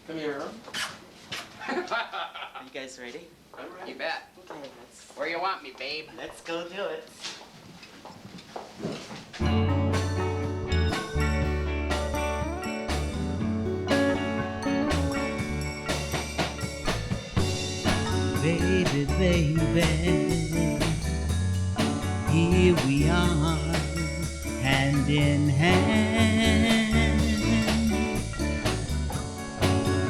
Come here. Are you guys ready? I'm ready. You bet. Okay, Where you want me, babe? let's go do it. Baby, baby, here we are, hand in hand,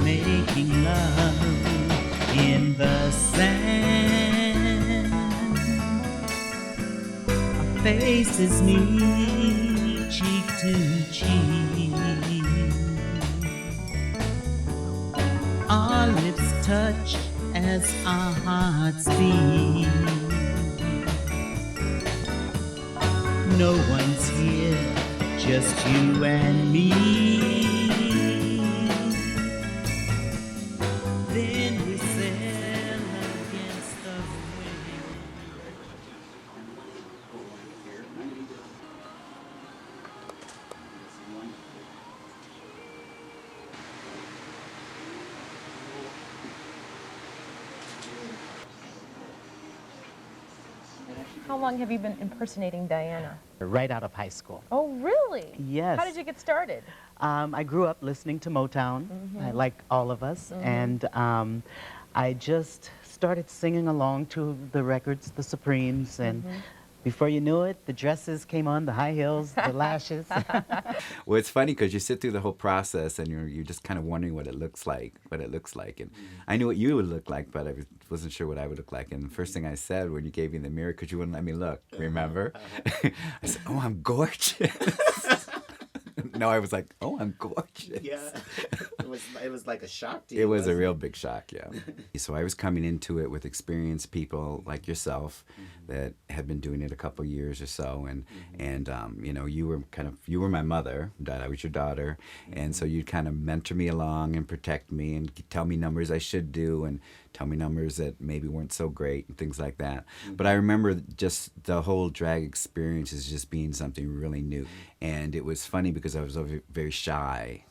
making love in the sand. Our faces meet cheek to cheek, our lips touch as our hearts beat. No one's here, just you and me. Then we sail against the wind. How long have you been impersonating Diana? Right out of high school. Oh, really? Yes. How did you get started? I grew up listening to Motown, like all of us, and I just started singing along to the records, the Supremes, and before you knew it, the dresses came on, the high heels, the lashes. Well, it's funny because you sit through the whole process and you're just kind of wondering what it looks like, And I knew what you would look like, but I wasn't sure what I would look like. And the first thing I said when you gave me the mirror, because you wouldn't let me look, remember? I said, "Oh, I'm gorgeous." No, I was like, "Oh, I'm gorgeous." Yeah, it was like a shock to you. It was a real big shock, yeah. So I was coming into it with experienced people like yourself that had been doing it a couple years or so, and you know, you were my mother, I was your daughter, and so you'd kind of mentor me along and protect me and tell me numbers I should do and tell me numbers that maybe weren't so great and things like that. But I remember just the whole drag experience as just being something really new, and it was funny because I was very shy.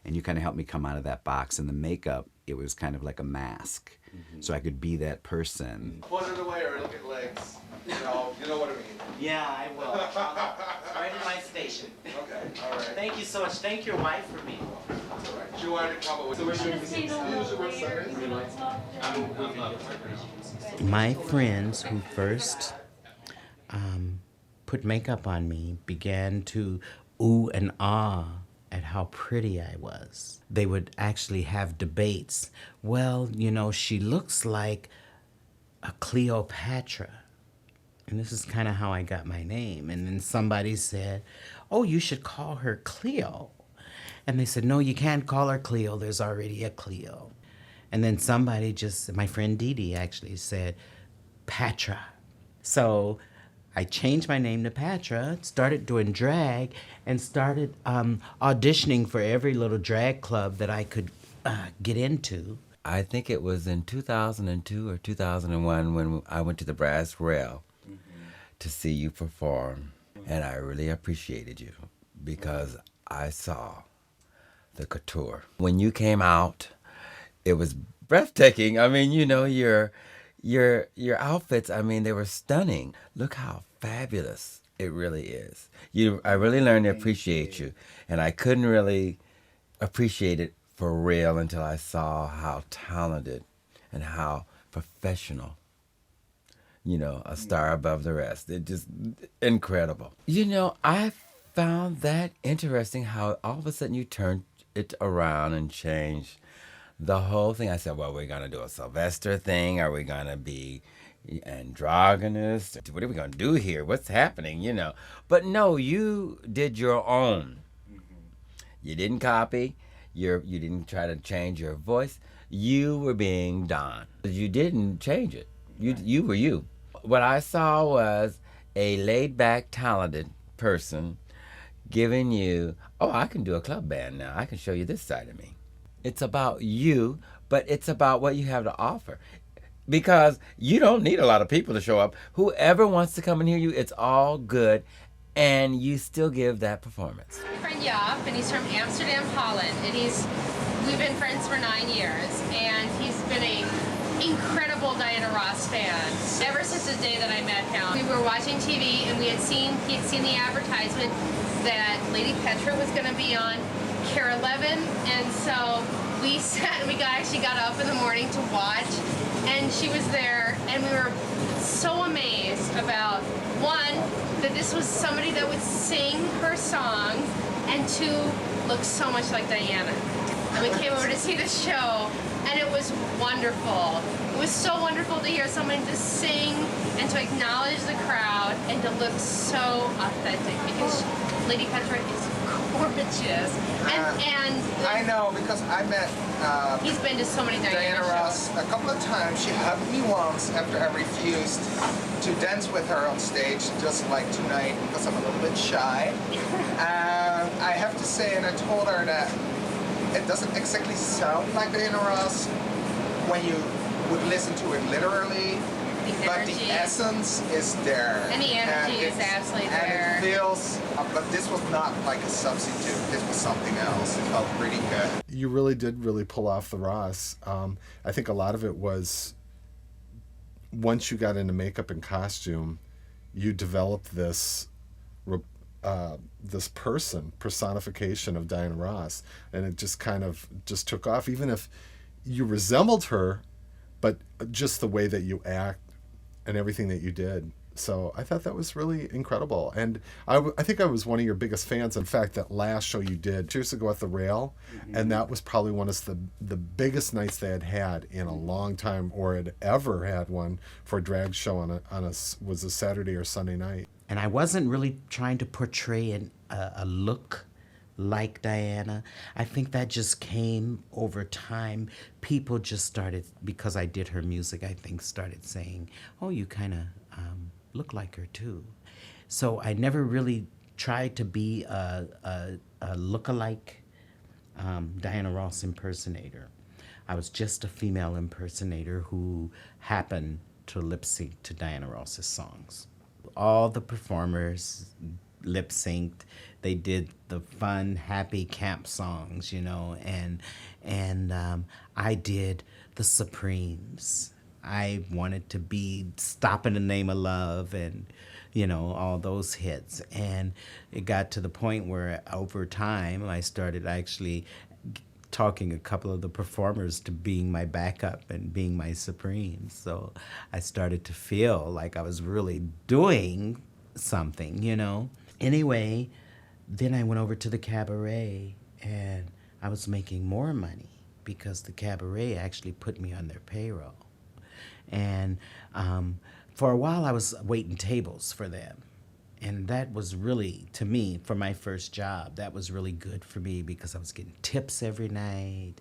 And you kind of helped me come out of that box. And the makeup, it was kind of like a mask. So I could be that person. Put it away or look at legs. You know what I mean. Yeah, I will. Right in my station. Okay, all right. Thank you so much. Thank your wife for me. That's all right. She wanted to come up with. So we're doing My friends who first put makeup on me began to ooh and ah at how pretty I was. They would actually have debates. Well, you know, she looks like a Cleopatra. And this is kind of how I got my name. And then somebody said, "Oh, you should call her Cleo." And they said, "No, you can't call her Cleo. There's already a Cleo." And then somebody my friend Dee Dee actually said, "Patra." So I changed my name to Patra, started doing drag, and started auditioning for every little drag club that I could get into. I think it was in 2002 or 2001 when I went to the Brass Rail to see you perform. And I really appreciated you because I saw the couture. When you came out, it was breathtaking. I mean, you know, your outfits, I mean, they were stunning. Look how fabulous it really is. I really learned to appreciate you, and I couldn't really appreciate it for real until I saw how talented and how professional, you know, a star above the rest. It just incredible. You know, I found that interesting how all of a sudden you turned it around and changed the whole thing. I said, well, we're going to do a Sylvester thing. Are we going to be androgynous? What are we going to do here? What's happening, you know? But no, you did your own. You didn't copy. You didn't try to change your voice. You were being Don. You didn't change it. You were you. What I saw was a laid-back, talented person giving you, oh, I can do a club band now. I can show you this side of me. It's about you, but it's about what you have to offer. Because you don't need a lot of people to show up. Whoever wants to come and hear you, it's all good. And you still give that performance. My friend Jaap, and he's from Amsterdam, Holland, and he's we've been friends for 9 years, and he's been a incredible Diana Ross fan ever since the day that I met him. We were watching TV, and he had seen the advertisement that Lady Patra was going to be on Care 11, and so we sat and actually got up in the morning to watch, and she was there, and we were so amazed about, one, that this was somebody that would sing her songs, and two, looked so much like Diana. And we came over to see the show, and it was wonderful. It was so wonderful to hear someone to sing and to acknowledge the crowd and to look so authentic, because Lady Patra is gorgeous. And I know, because I met he's been to so many Diana Ross a couple of times. She hugged me once after I refused to dance with her on stage, just like tonight, because I'm a little bit shy. I have to say, and I told her that it doesn't exactly sound like Diana Ross when you would listen to it literally, but the essence is there. And the energy is absolutely there. And it feels, but this was not like a substitute. This was something else. It felt pretty good. You really did pull off the Ross. I think a lot of it was, once you got into makeup and costume, you developed this personification of Diana Ross, and it just kind of just took off, even if you resembled her, but just the way that you act and everything that you did. So I thought that was really incredible, and I think I was one of your biggest fans. In fact, that last show you did 2 years ago at the Rail, and that was probably one of the biggest nights they had in a long time, or had ever had one for a drag show was a Saturday or Sunday night. And I wasn't really trying to portray a look like Diana. I think that just came over time. People just started, because I did her music, I think started saying, oh, you kind of look like her too. So I never really tried to be a look-alike Diana Ross impersonator. I was just a female impersonator who happened to lip sync to Diana Ross's songs. All the performers lip synced. They did the fun, happy camp songs, you know, and I did the Supremes. I wanted to be Stop in the Name of Love and, you know, all those hits. And it got to the point where over time I started actually talking a couple of the performers to being my backup and being my Supremes. So I started to feel like I was really doing something, you know. Anyway, then I went over to the cabaret, and I was making more money because the cabaret actually put me on their payroll. And for a while I was waiting tables for them. And that was really, to me, for my first job, that was really good for me because I was getting tips every night.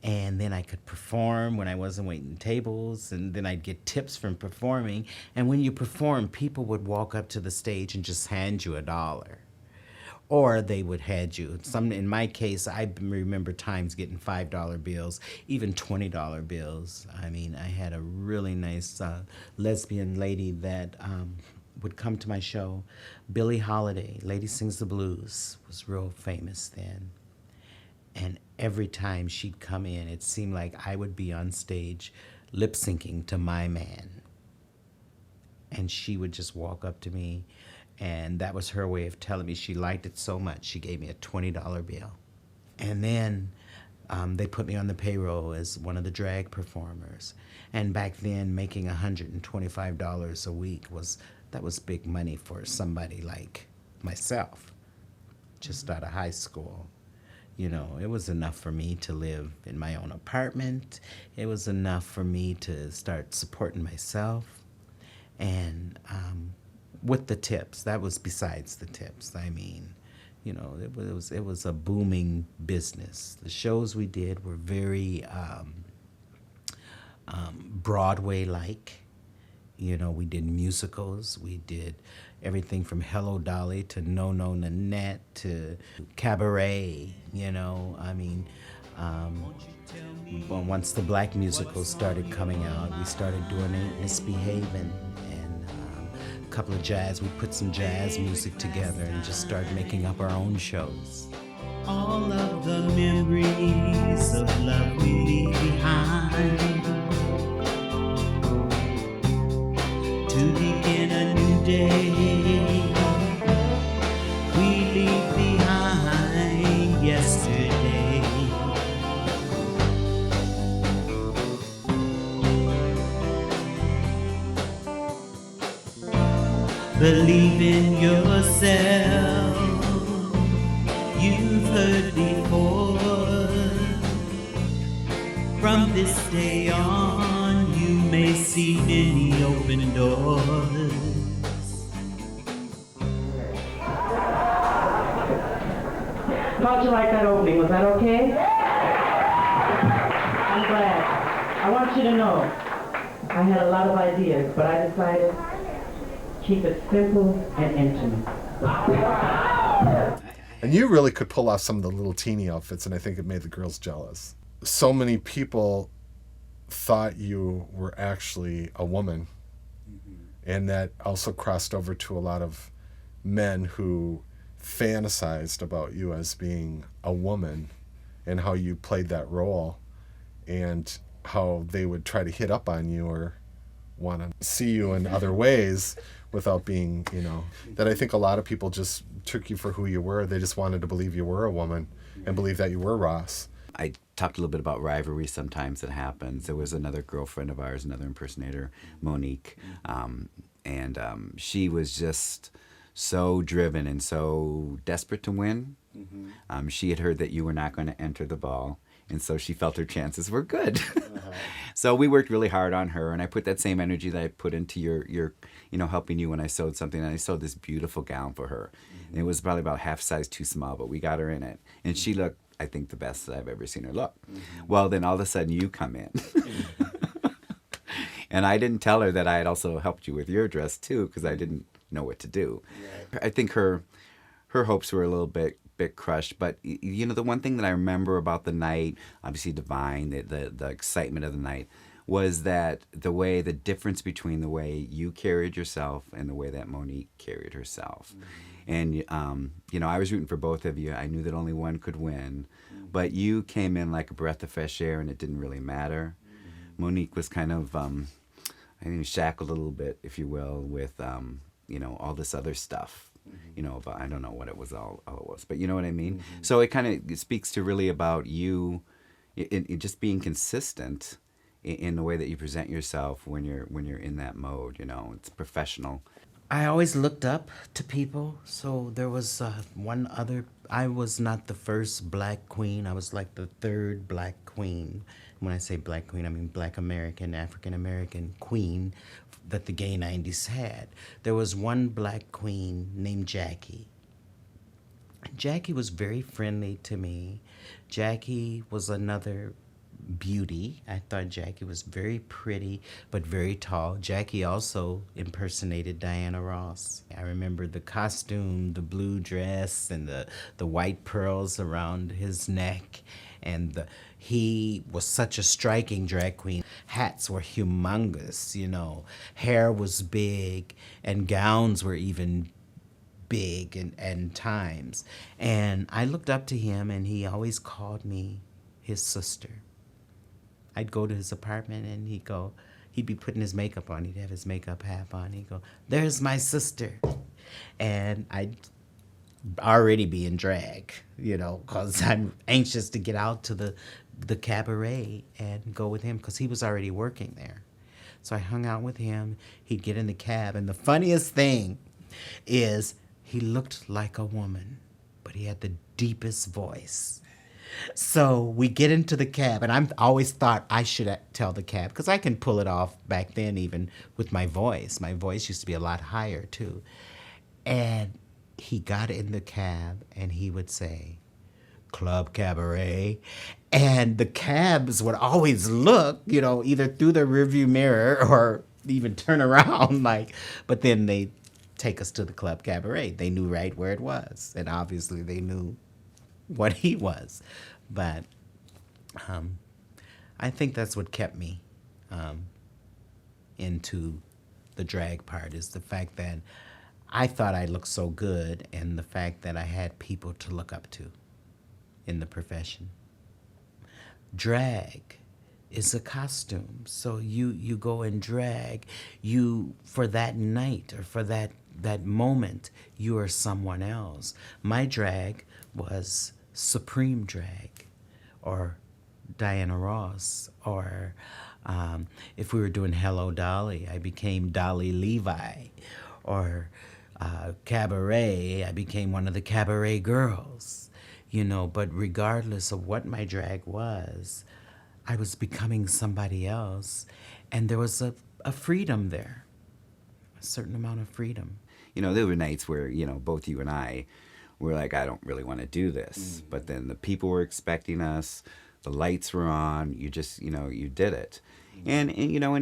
And then I could perform when I wasn't waiting tables, and then I'd get tips from performing. And when you perform, people would walk up to the stage and just hand you $1. Or they would hand you some. In my case, I remember times getting $5 bills, even $20 bills. I mean, I had a really nice lesbian lady that would come to my show. Billie Holiday, Lady Sings the Blues, was real famous then. And every time she'd come in, it seemed like I would be on stage lip syncing to My Man. And she would just walk up to me, and that was her way of telling me she liked it so much. She gave me a $20 bill. And then they put me on the payroll as one of the drag performers. And back then, making $125 a week was big money for somebody like myself, just out of high school. You know, it was enough for me to live in my own apartment. It was enough for me to start supporting myself. And with the tips, that was besides the tips. I mean, you know, it was a booming business. The shows we did were very Broadway-like. You know, we did musicals. We did everything from Hello Dolly to No No Nanette to Cabaret, you know. I mean, once the black musicals started coming out, we started doing Ain't Misbehavin', and a couple of jazz. We put some jazz music together and just started making up our own shows. All of the memories of love we leave behind to begin a new day. We leave behind yesterday. Believe in yourself. You've heard before. From this day on, you may see many open doors. How'd you like that opening? Was that okay? I'm glad. I want you to know, I had a lot of ideas, but I decided keep it simple and intimate. And you really could pull off some of the little teeny outfits, and I think it made the girls jealous. So many people thought you were actually a woman, and that also crossed over to a lot of men who fantasized about you as being a woman and how you played that role and how they would try to hit up on you or want to see you in other ways without being, that I think a lot of people just took you for who you were. They just wanted to believe you were a woman and believe that you were Ross. I talked a little bit about rivalry sometimes that happens. There was another girlfriend of ours, another impersonator, Monique, and she was just so driven and so desperate to win. She had heard that you were not going to enter the ball, and so she felt her chances were good. So we worked really hard on her, and I put that same energy that I put into your helping you when I sewed something, and I sewed this beautiful gown for her. And it was probably about half size too small, but we got her in it, and she looked, I think, the best that I've ever seen her look. Well, then all of a sudden you come in. And I didn't tell her that I had also helped you with your dress too, because I didn't know what to do. Right. I think her hopes were a little bit crushed, but the one thing that I remember about the night, obviously divine, the excitement of the night, was that the difference between the way you carried yourself and the way that Monique carried herself. And I was rooting for both of you. I knew that only one could win, but you came in like a breath of fresh air, and it didn't really matter. Monique was kind of shackled a little bit, if you will, with all this other stuff. About, I don't know what it was all it was, but you know what I mean? So it kind of speaks to really about you in just being consistent in the way that you present yourself when you're in that mode. It's professional. I always looked up to people, so there was one other. I was not the first black queen. I was like the third black queen. When I say black queen, I mean black American, African American queen that the gay 90s had. There was one black queen named Jackie. Jackie was very friendly to me. Jackie was another beauty. I thought Jackie was very pretty, but very tall. Jackie also impersonated Diana Ross. I remember the costume, the blue dress, and the white pearls around his neck. And he was such a striking drag queen. Hats were humongous, Hair was big, and gowns were even big and times. And I looked up to him, and he always called me his sister. I'd go to his apartment, and he'd be putting his makeup on. He'd have his makeup half on. He'd go, "There's my sister." And I'd already be in drag, because I'm anxious to get out to the cabaret and go with him, because he was already working there. So I hung out with him. He'd get in the cab, and the funniest thing is he looked like a woman, but he had the deepest voice. So we get into the cab, and I always thought I should tell the cab, because I can pull it off back then even with my voice. My voice used to be a lot higher too. And he got in the cab, and he would say, "Club Cabaret." And the cabs would always look, either through the rearview mirror or even turn around, but then they'd take us to the Club Cabaret. They knew right where it was, and obviously they knew what he was. But I think that's what kept me into the drag part, is the fact that I thought I looked so good, and the fact that I had people to look up to. in the profession. Drag is a costume. So you go and drag. You, for that night or for that moment, you are someone else. My drag was Supreme Drag or Diana Ross, or if we were doing Hello Dolly, I became Dolly Levi, or Cabaret, I became one of the Cabaret girls, you know. But regardless of what my drag was, I was becoming somebody else, and there was a freedom there, a certain amount of freedom. You know, there were nights where, you know, both you and I were like, I don't really want to do this. But then the people were expecting us, the lights were on, you just, you know, you did it. And you know,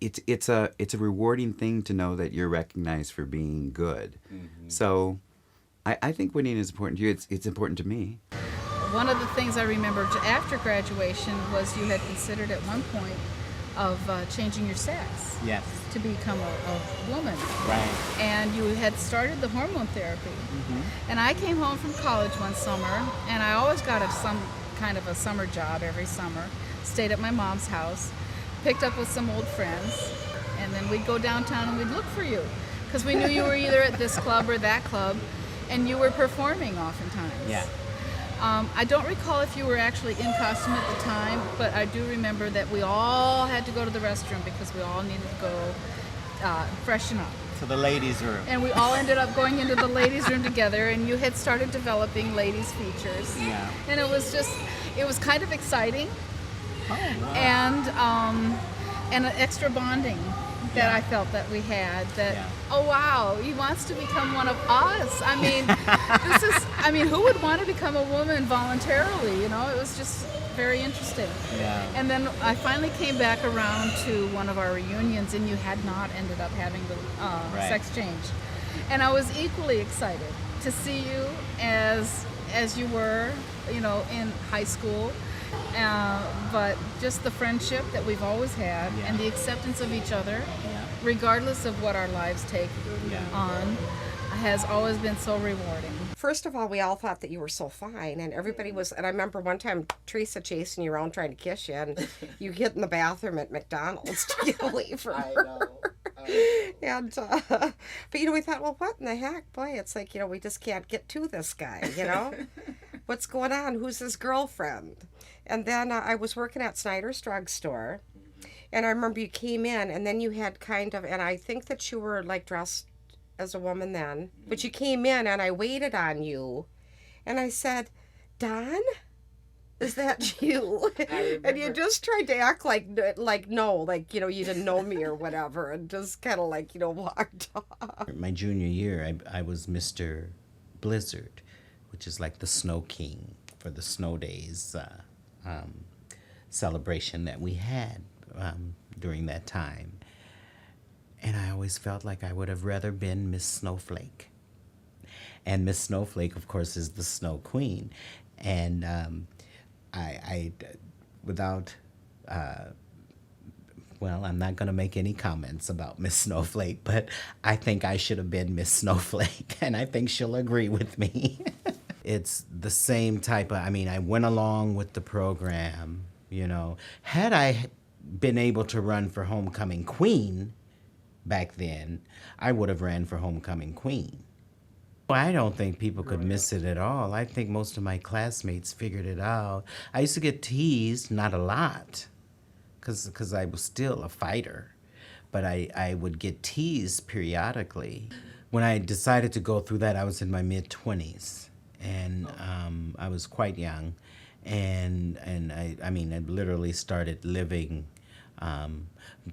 it's a rewarding thing to know that you're recognized for being good. So I think winning is important to you. It's important to me. One of the things I remember after graduation was you had considered at one point of changing your sex. Yes. To become a woman. Right. And you had started the hormone therapy. And I came home from college one summer, and I always got some kind of a summer job every summer. Stayed at my mom's house, picked up with some old friends, and then we'd go downtown and we'd look for you. Because we knew you were either at this club or that club, and you were performing oftentimes. Yeah. I don't recall if you were actually in costume at the time, but I do remember that we all had to go to the restroom because we all needed to go freshen up. To the ladies' room. And we all ended up going into the ladies' room together, and you had started developing ladies' features. Yeah. And it was kind of exciting. Oh, wow. And an extra bonding that I felt that we had, that, oh wow, he wants to become one of us. I mean, who would want to become a woman voluntarily, you know? It was just very interesting. Yeah. And then I finally came back around to one of our reunions, and you had not ended up having the sex change. And I was equally excited to see you as you were, you know, in high school. But just the friendship that we've always had, and the acceptance of each other, regardless of what our lives take on, has always been so rewarding. First of all, we all thought that you were so fine, and everybody was, and I remember one time Teresa chasing you around trying to kiss you, and you hid in the bathroom at McDonald's to get away from her. I know. And, but, you know, we thought, well, what in the heck? Boy, it's like, you know, we just can't get to this guy, you know? What's going on? Who's his girlfriend? And then I was working at Snyder's drugstore, and I remember you came in, and then you had kind of, and I think that you were like dressed as a woman then, but you came in, and I waited on you, and I said, Don, is that you? And you just tried to act like no, like, you know, you didn't know me or whatever, and just kind of like, you know, walked off. My junior year, I was Mr. Blizzard, which is like the Snow King for the snow days celebration that we had during that time. And I always felt like I would have rather been Miss Snowflake. And Miss Snowflake, of course, is the Snow Queen. And I without, well, I'm not going to make any comments about Miss Snowflake, but I think I should have been Miss Snowflake, and I think she'll agree with me. It's the same type of, I mean, I went along with the program, you know. Had I been able to run for Homecoming Queen back then, I would have ran for Homecoming Queen. I don't think people could miss it at all. I think most of my classmates figured it out. I used to get teased, not a lot, because I was still a fighter, but I would get teased periodically. When I decided to go through that, I was in my mid-20s, and I was quite young, and I mean, I literally started living.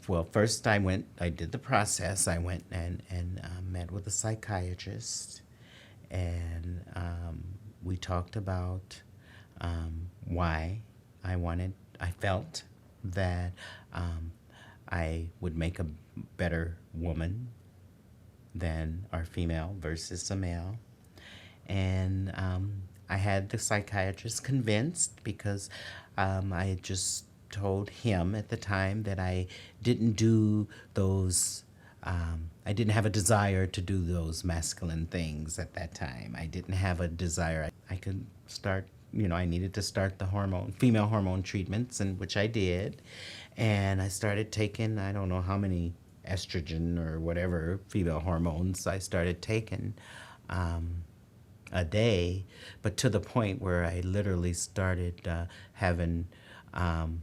Well, first I did the process. I went and met with a psychiatrist, and we talked about why I felt that I would make a better woman than our female versus a male. And I had the psychiatrist convinced because I had just told him at the time that I didn't do those I didn't have a desire to do those masculine things at that time. I didn't have a desire. I could start, I needed to start the female hormone treatments, and which I did. And I started taking, I don't know how many estrogen or whatever female hormones I started taking a day, but to the point where I literally started having, and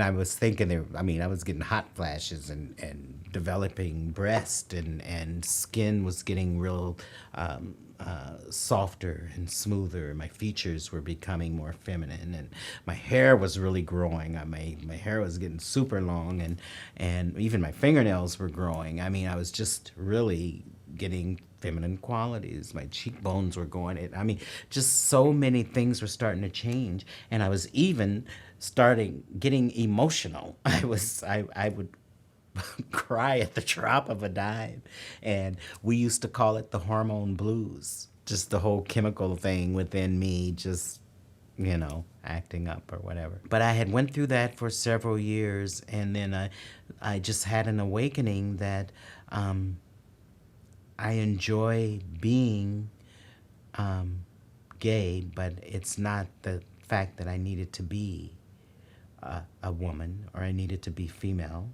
I was thinking, I was getting hot flashes and developing breast, and skin was getting real softer and smoother. My features were becoming more feminine, and my hair was really growing. My hair was getting super long, and even my fingernails were growing. I was just really getting feminine qualities. My cheekbones were going. Just so many things were starting to change, and I was even starting getting emotional. I would cry at the drop of a dime, and we used to call it the hormone blues. Just the whole chemical thing within me, just acting up or whatever. But I had went through that for several years, and then I just had an awakening that I enjoy being gay, but it's not the fact that I needed to be a woman or I needed to be female.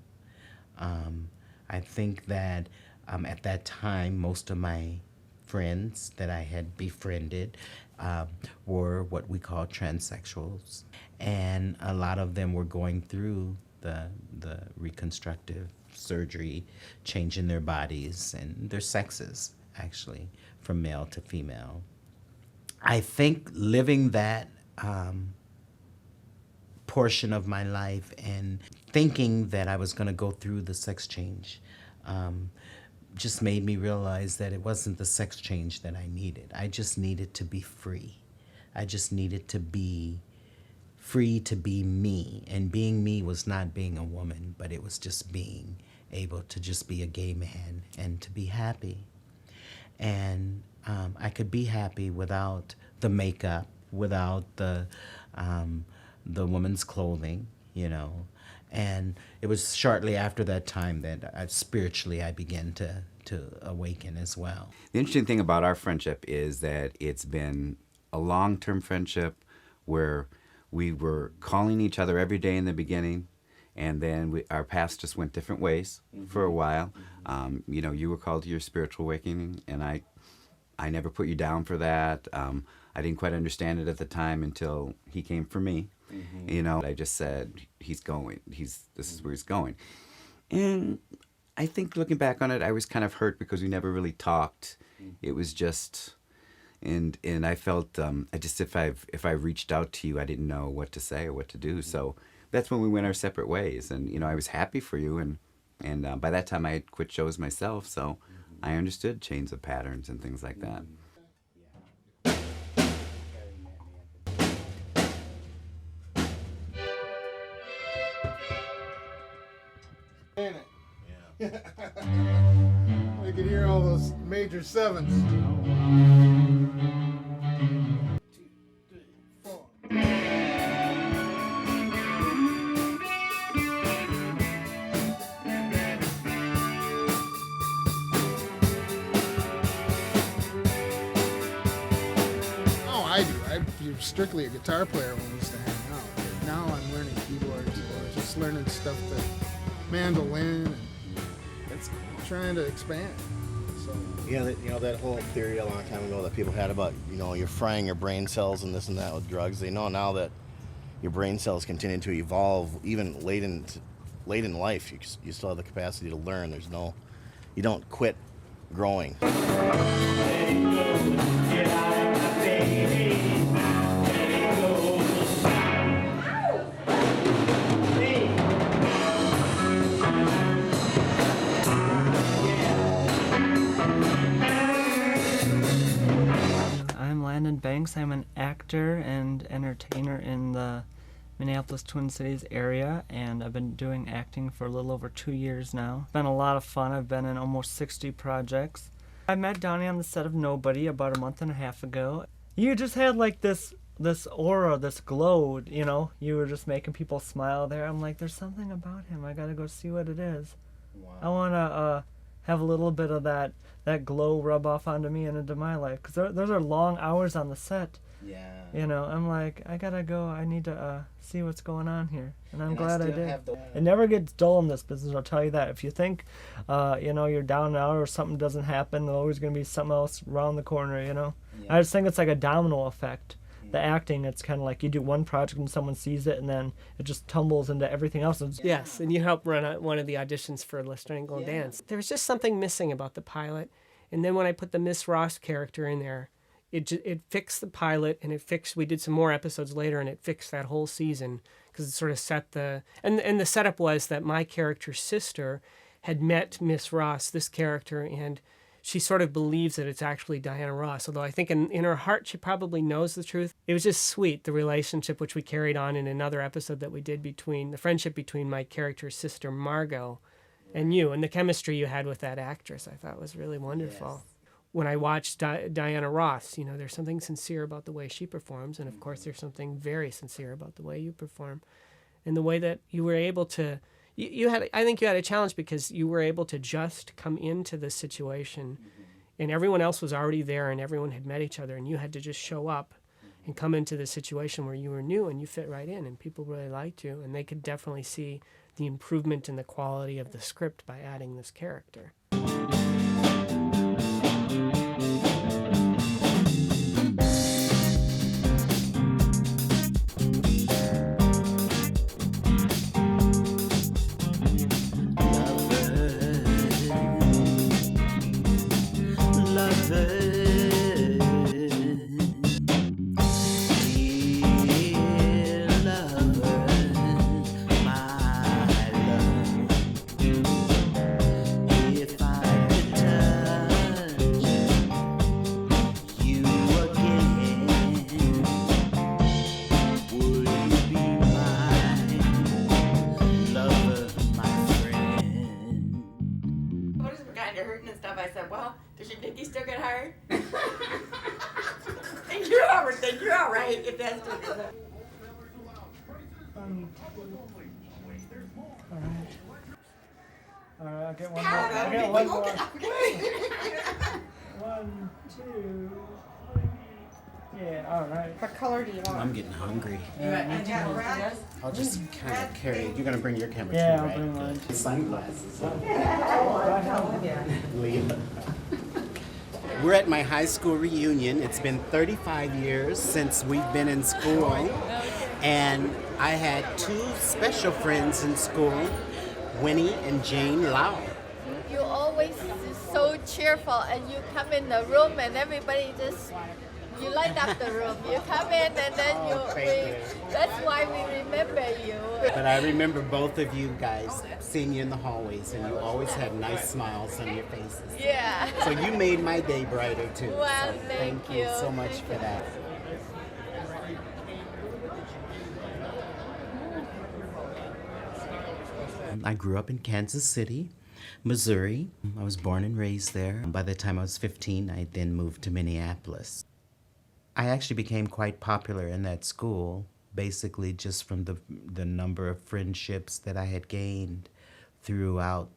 I think that at that time, most of my friends that I had befriended were what we call transsexuals, and a lot of them were going through the reconstructive surgery, changing their bodies and their sexes, actually, from male to female. I think living that portion of my life and thinking that I was going to go through the sex change just made me realize that it wasn't the sex change that I needed. I just needed to be free. I just needed to be free to be me. And being me was not being a woman, but it was just being able to just be a gay man and to be happy. And I could be happy without the makeup, without the woman's clothing, And it was shortly after that time that spiritually I began to awaken as well. The interesting thing about our friendship is that it's been a long-term friendship where we were calling each other every day in the beginning, and then our paths just went different ways for a while. You were called to your spiritual awakening, and I never put you down for that. I didn't quite understand it at the time until he came for me. I just said, he's going. This is where he's going. And I think looking back on it, I was kind of hurt because we never really talked. It was just, and I felt, if I reached out to you, I didn't know what to say or what to do. So that's when we went our separate ways. And, I was happy for you. And by that time I had quit shows myself. So I understood chains of patterns and things like that. Yeah. I could hear all those major sevens. 2, 3, 4. Oh, I do. I'm strictly a guitar player when we used to hang out. Now I'm learning keyboards, or just learning stuff that mandolin and trying to expand. So that whole theory a long time ago that people had about you're frying your brain cells and this and that with drugs. They know now that your brain cells continue to evolve even late in life. You still have the capacity to learn. You don't quit growing. Banks. I'm an actor and entertainer in the Minneapolis Twin Cities area, and I've been doing acting for a little over 2 years now. It's been a lot of fun. I've been in almost 60 projects. I met Donny on the set of Nobody about a month and a half ago. You just had like this aura, this glow, you were just making people smile there. I'm like, there's something about him. I gotta go see what it is. I want to have a little bit of that glow rub off onto me and into my life, because those are long hours on the set. Yeah. You know, I'm like, I gotta go. I need to see what's going on here, and I'm glad I did. It never gets dull in this business, I'll tell you that. If you think, you know, you're down and out or something doesn't happen, there's always gonna be something else around the corner. You know, I just think it's like a domino effect. The acting, it's kind of like you do one project and someone sees it, and then it just tumbles into everything else. Yes, and you helped run one of the auditions for Le Strangle Dance. There was just something missing about the pilot, and then when I put the Miss Ross character in there, it fixed the pilot, and we did some more episodes later, and it fixed that whole season, because it sort of set the... And the setup was that my character's sister had met Miss Ross, this character, and she sort of believes that it's actually Diana Ross, although I think in her heart she probably knows the truth. It was just sweet, the relationship which we carried on in another episode that we did the friendship between my character's sister Margot and you, and the chemistry you had with that actress I thought was really wonderful. Yes. When I watched Diana Ross, you know, there's something sincere about the way she performs, and of course there's something very sincere about the way you perform, and the way that you were able to... I think you had a challenge because you were able to just come into this situation, and everyone else was already there and everyone had met each other, and you had to just show up and come into the situation where you were new and you fit right in, and people really liked you, and they could definitely see the improvement in the quality of the script by adding this character. I said, well, does your dicky still get hard? Think you're all right if that's what it is. All right, I'll get one more. I'll get one more. One, two, three. Yeah, all right. What color do you want? I'm getting hungry. Yeah, I'll just kind of carry it. You're going to bring your camera yeah, too, right? I'll bring mine. Sunglasses. Leah. We're at my high school reunion. It's been 35 years since we've been in school. And I had two special friends in school, Winnie and Jane Lau. You always so cheerful, and you come in the room and everybody just, you light up the room. You come in and then that's why we remember you. But I remember both of you guys seeing you in the hallways, and you always had nice smiles on your faces. Yeah. So you made my day brighter too. Well, so thank you so much for that. I grew up in Kansas City, Missouri. I was born and raised there. By the time I was 15, I then moved to Minneapolis. I actually became quite popular in that school, basically just from the number of friendships that I had gained throughout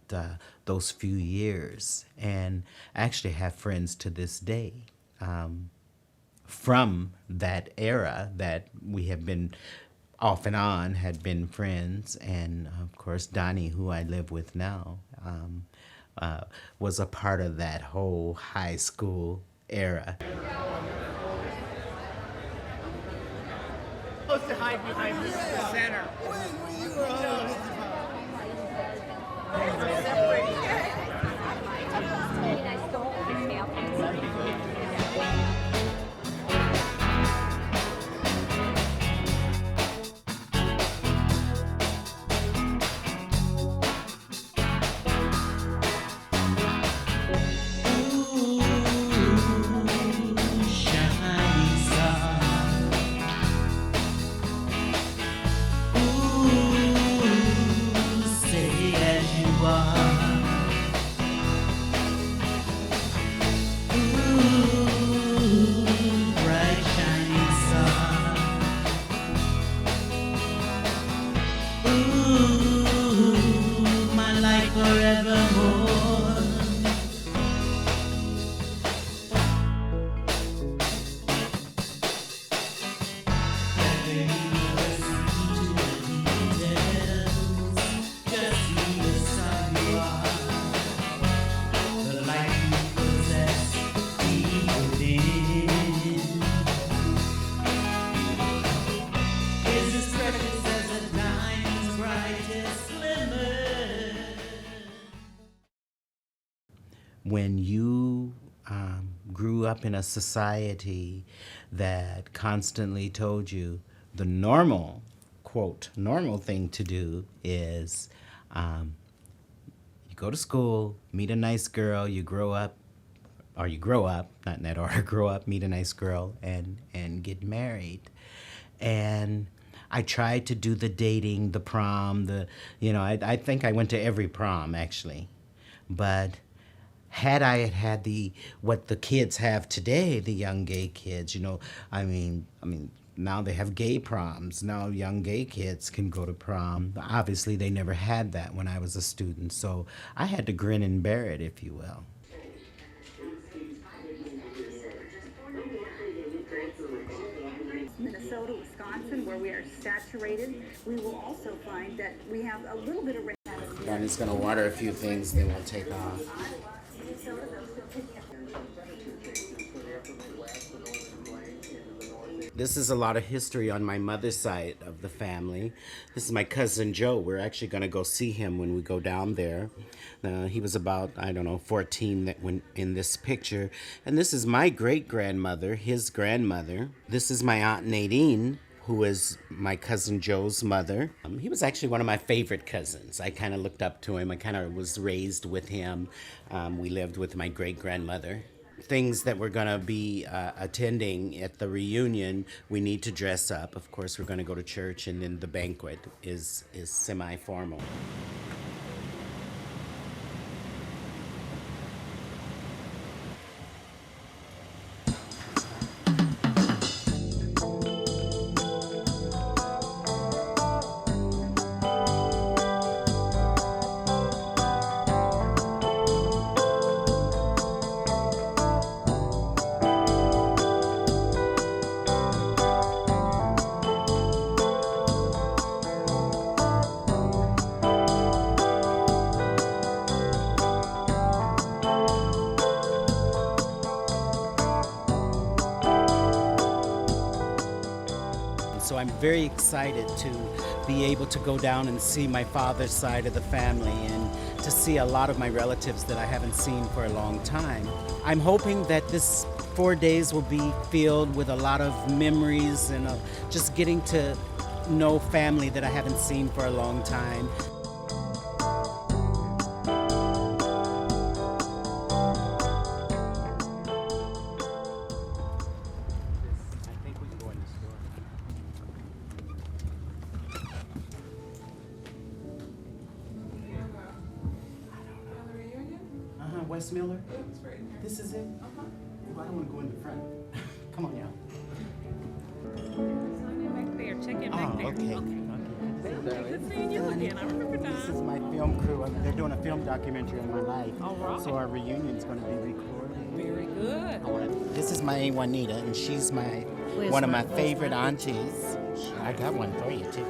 those few years. And I actually have friends to this day from that era that we have been off and on, had been friends. And of course, Donny, who I live with now, was a part of that whole high school era. Supposed to hide behind the center. grew up in a society that constantly told you the normal, quote, normal thing to do is you go to school, meet a nice girl, you grow up, not in that order, grow up, meet a nice girl, and get married. And I tried to do the dating, the prom, I think I went to every prom, actually. But had I had what the kids have today, the young gay kids, I mean, now they have gay proms. Now young gay kids can go to prom. Obviously, they never had that when I was a student, so I had to grin and bear it, if you will. Minnesota, Wisconsin, where we are saturated. We will also find that we have a little bit of rain. Donny's gonna water a few things, then we'll take off. This is a lot of history on my mother's side of the family. This is my cousin Joe. We're actually going to go see him when we go down there. He was about, 14 when in this picture. And this is my great-grandmother, his grandmother. This is my Aunt Nadine, who is my cousin Joe's mother. He was actually one of my favorite cousins. I kind of looked up to him. I kind of was raised with him. We lived with my great-grandmother. Things that we're going to be attending at the reunion, we need to dress up. Of course, we're going to go to church, and then the banquet is semi-formal. So I'm very excited to be able to go down and see my father's side of the family and to see a lot of my relatives that I haven't seen for a long time. I'm hoping that this 4 days will be filled with a lot of memories and just getting to know family that I haven't seen for a long time. West Miller? This is it? I don't want to go in the front. Come on, y'all. Back there. Check in back there. Okay. Good seeing you again. I remember Don. This is my film crew. They're doing a film documentary on my life. All right. So our reunion's going to be recorded. Very good. This is my Aunt Juanita, and she's one of my favorite aunties. I got one for you, too.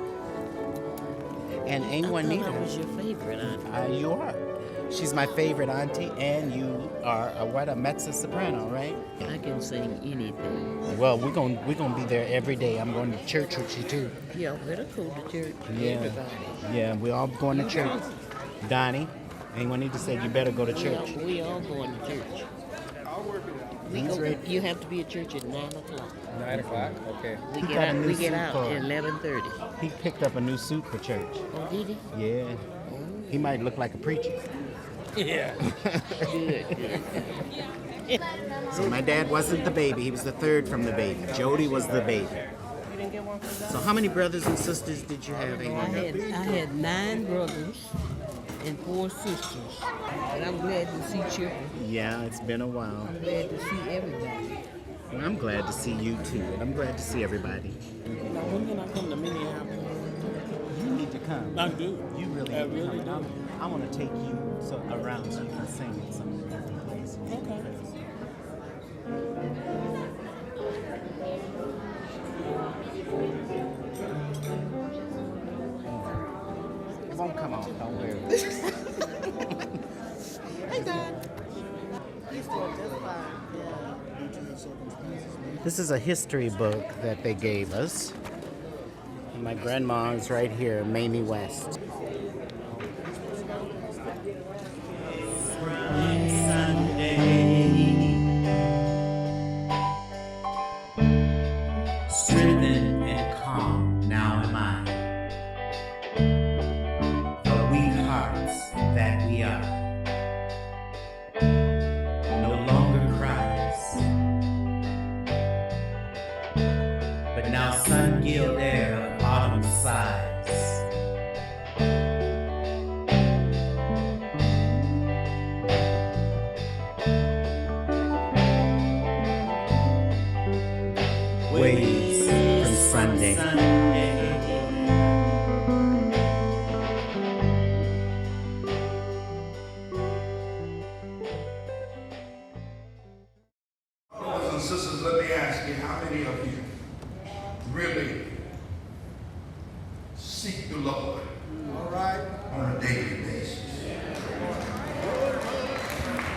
And Aunt Juanita. I was your favorite auntie. You are. She's my favorite auntie, and you are a mezzo-soprano, right? I can sing anything. Well, we're gonna be there every day. I'm going to church with you too. Yeah, better go to church. Yeah, Everybody. yeah, we're all going to church. Donnie, anyone need to say you better go to church? We all going to church. You have to be at church at 9 o'clock. 9 o'clock? Okay. We get out at 11:30. He picked up a new suit for church. Oh, did he? Yeah. He might look like a preacher. Yeah. Good. So my dad wasn't the baby. He was the third from the baby. Jody was the baby. So how many brothers and sisters did you have? I had 9 brothers and 4 sisters. And I'm glad to see children. Yeah, it's been a while. I'm glad to see everybody. Well, I'm glad to see you too. And I'm glad to see everybody. Now, when can I come to Minneapolis? You need to come. I do. You really I need to really come. do. I want to take you around so you can sing at some of the different places. Okay. It won't come off, don't worry. Hey, Don. This is a history book that they gave us. And my grandma is right here, Mamie West. Sunday, gill air of autumn sighs. Waves from Sunday. Brothers and sisters, let me ask you, how many of you really seek the Lord, all right, on a daily basis?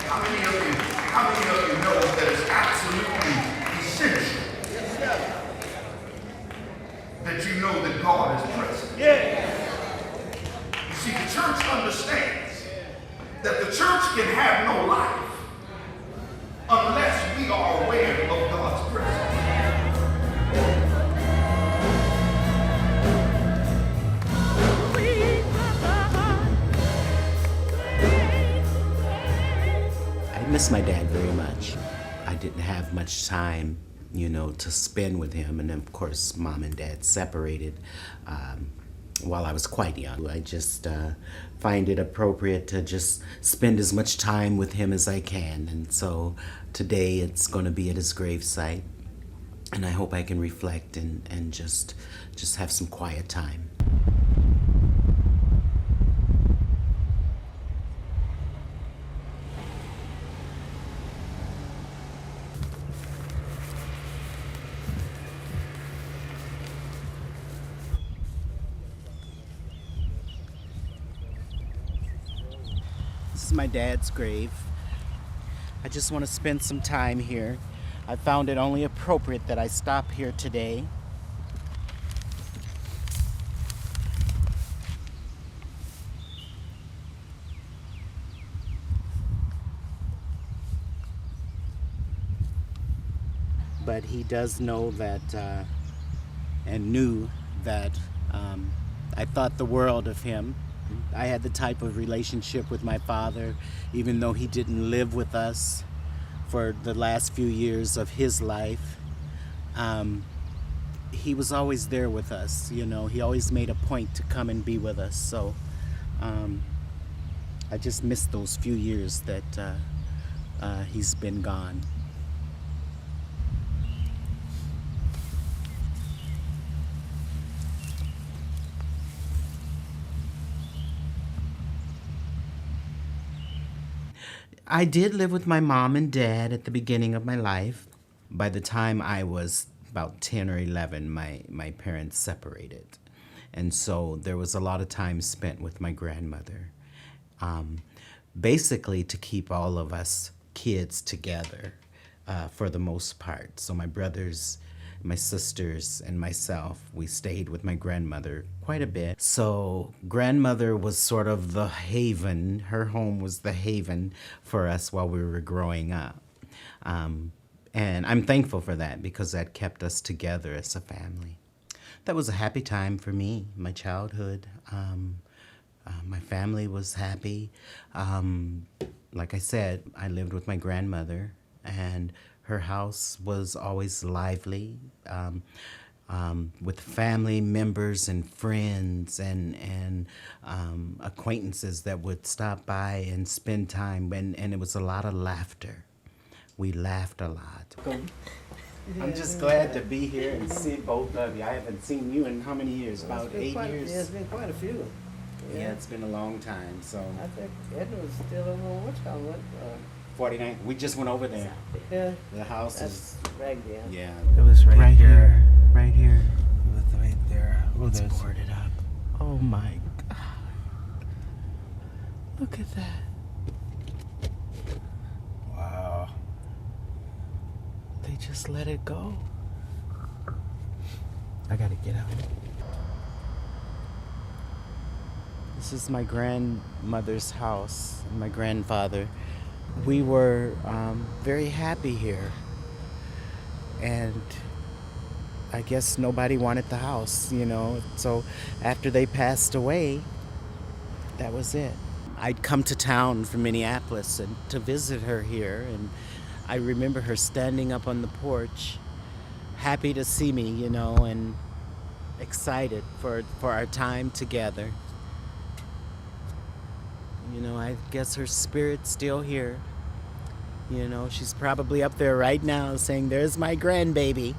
How many of you know that it's absolutely essential that you know that God is present? Yeah. You see, the church understands that the church can have no life unless we are aware of God's presence. I miss my dad very much. I didn't have much time, to spend with him. And then, of course, mom and dad separated while I was quite young. I just find it appropriate to just spend as much time with him as I can. And so today it's going to be at his gravesite. And I hope I can reflect and just have some quiet time. This is my dad's grave. I just want to spend some time here. I found it only appropriate that I stop here today. But he does know that, and knew that I thought the world of him. I had the type of relationship with my father, even though he didn't live with us for the last few years of his life. He was always there with us, he always made a point to come and be with us. So I just missed those few years that he's been gone. I did live with my mom and dad at the beginning of my life. By the time I was about 10 or 11, my parents separated. And so there was a lot of time spent with my grandmother, basically to keep all of us kids together for the most part. So my brothers, my sisters, and myself, we stayed with my grandmother quite a bit. So grandmother was sort of the haven. Her home was the haven for us while we were growing up. And I'm thankful for that because that kept us together as a family. That was a happy time for me, my childhood. My family was happy. Like I said, I lived with my grandmother, and her house was always lively, with family members and friends and acquaintances that would stop by and spend time, and it was a lot of laughter. We laughed a lot. I'm just glad to be here and see both of you. I haven't seen you in how many years? About 8 years? Yeah, it's been quite a few. Yeah, it's been a long time, so. I think Edward's still over what? 49. We just went over there. Yeah. The house is right there. Yeah. It was right here. Right here. It was right there. Oh, Let's there's board it up. Oh my God. Look at that. Wow. They just let it go. I gotta get out. This is my grandmother's house, and my grandfather. We were very happy here, and I guess nobody wanted the house, so after they passed away, that was it. I'd come to town from Minneapolis and to visit her here, and I remember her standing up on the porch, happy to see me, and excited for our time together. You know, I guess her spirit's still here. You know, she's probably up there right now saying, "There's my grandbaby."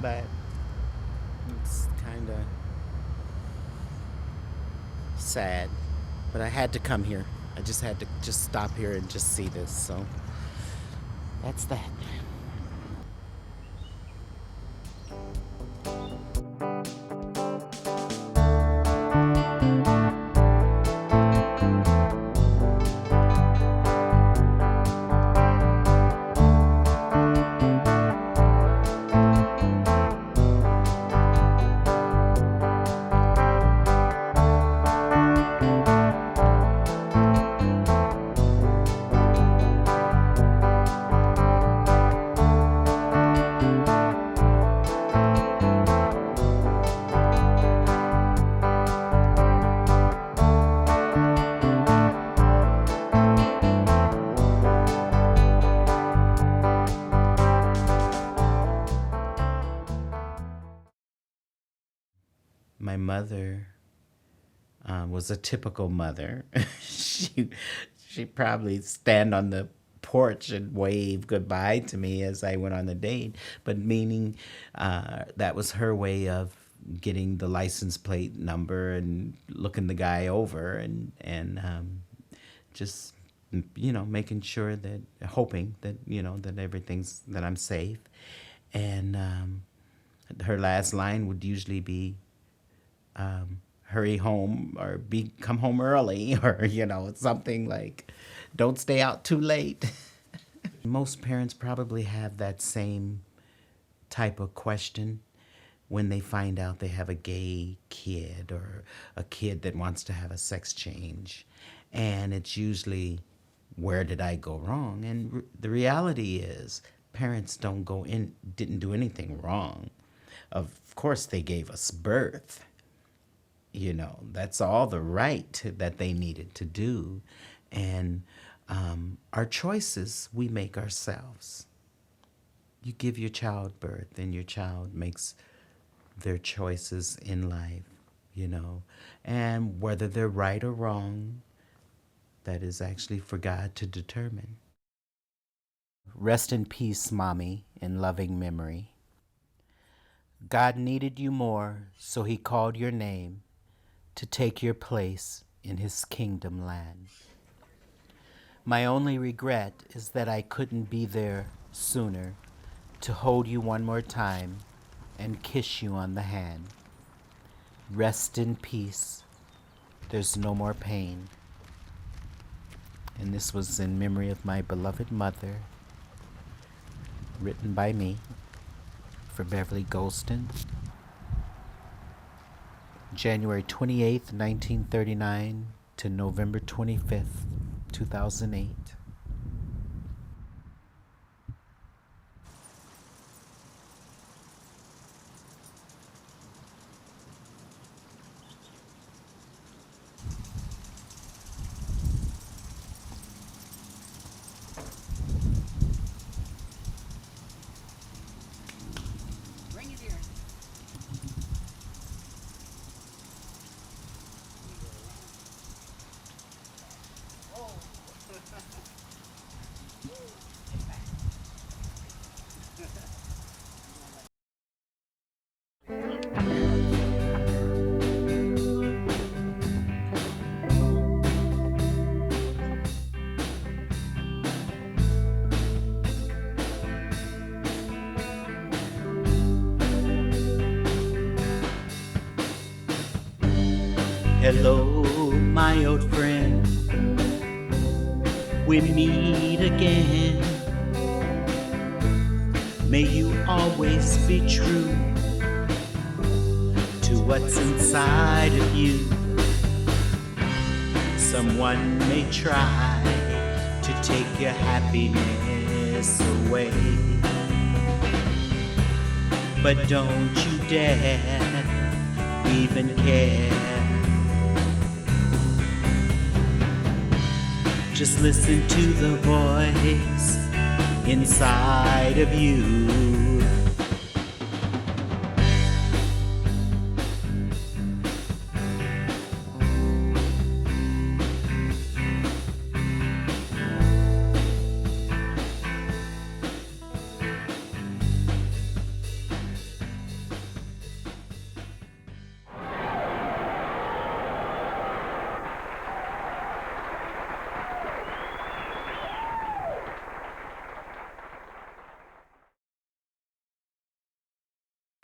But it's kind of sad. But I had to come here. I just had to just stop here and just see this. So that's that. My mother was a typical mother. she probably stand on the porch and wave goodbye to me as I went on the date, but meaning that was her way of getting the license plate number and looking the guy over and just, you know, making sure that, hoping that, you know, that everything's, that I'm safe. And her last line would usually be, hurry home, or come home early, or, you know, something like, don't stay out too late. Most parents probably have that same type of question when they find out they have a gay kid or a kid that wants to have a sex change. And it's usually, where did I go wrong? And the reality is, parents didn't do anything wrong. Of course, they gave us birth. You know, that's all the right that they needed to do. And our choices, we make ourselves. You give your child birth, and your child makes their choices in life, you know. And whether they're right or wrong, that is actually for God to determine. Rest in peace, Mommy, in loving memory. God needed you more, so he called your name to take your place in his kingdom land. My only regret is that I couldn't be there sooner to hold you one more time and kiss you on the hand. Rest in peace. There's no more pain. And this was in memory of my beloved mother, written by me for Beverly Golston. January 28th, 1939 to November 25th, 2008. Hello, my old friend, we meet again. May you always be true to what's inside of you. Someone may try to take your happiness away, but don't you dare even care. Just listen to the voice inside of you.